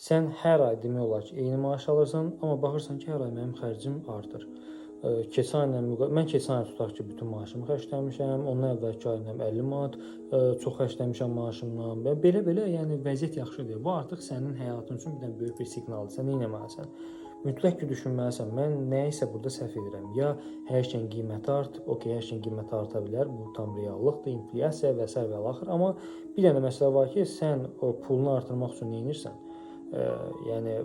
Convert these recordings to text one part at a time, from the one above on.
sən hər ay demək olar ki, eyni maaş alırsan, amma baxırsan ki, hər ay mənim xərcim artır. Keçən ayla mən keçən ay tutaq ki, bütün maaşımı xərcləmişəm, ondan əvvəlki ay 50 manat çox xərcləmişəm maaşımdan və belə-belə, yəni vəziyyət yaxşı deyil. Bu artıq sənin həyatın üçün bir dənə böyük bir siqnaldır. Sən nə etməlisən? Mütləq ki, düşünməlisən, mən nəyisə burada səhv edirəm. Ya hər şeyin qiyməti artıb, okey, hər şeyin qiyməti arta bilər, bu tam reallıqdır, inflyasiya və s. və axır. Amma bir dənə məsələ var ki, sən o pulunu artırmaq üçün nə edirsən? Yəni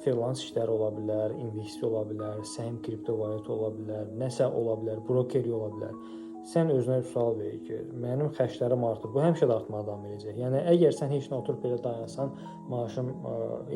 freelance işləri ola bilər, investisiya ola bilər, səhəm kriptovalyuta ola bilər, nəsə ola bilər, brokeri ola bilər. Sən özünə sual ver ki, mənim xərclərim artır, bu həmişə də artmağa davam edəcək. Yəni əgər sən heç nə oturub belə dayansan, maaşım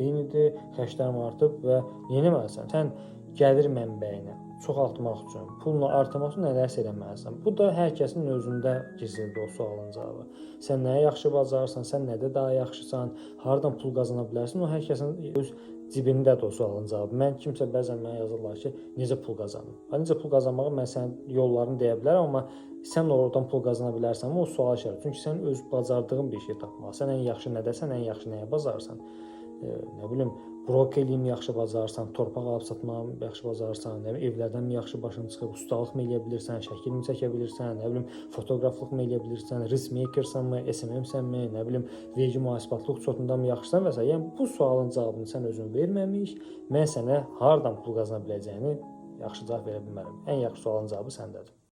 eynidir, xərclərim artıb və nə etməlisən? Sən gəlir mənbəyini çoxaltmaq üçün, pulunu artırmaq üçün nələrsə eləməlisən. Bu da hər kəsin özündə gizlidir o sualın cavabı. Sən nəyə yaxşı bacarırsan, sən nədə daha yaxşısan, hardan pul qazana bilərsən, o hər kəsin öz cibindədir o sualın cavabı. Kimsə bəzən mənə yazırlar ki, necə pul qazanım? Necə pul qazanmağı mən sənin yollarını deyə bilərəm, amma sən oradan pul qazana bilərsənmi? O sual işarəti. Çünki sən öz bacardığın bir şey tapmalısan. Ən yaxşı nədəsən, ən yaxşı nəyə bacarırsan? Nə bilim, brokerliyimi yaxşı bacarırsan, torpaq alıb satmağı yaxşı bacarırsan, nə bilim, evlərdən mi yaxşı başın çıxıb, ustalıq mı eləyə bilirsən, şəkil mi çəkə bilirsən, nə bilim, fotoqraflıq mı eləyə bilirsən, risk makersanmı, SMM-sənmi, nə bilim, vergi mühasibatlıq uçotunda mı yaxşısan və s. Yəni bu sualın cavabını sən özün verməmiş, mən sənə hardan pul qazana biləcəyini yaxşı cavab verə bilmərəm. Ən yaxşı sualın cavabı səndədir.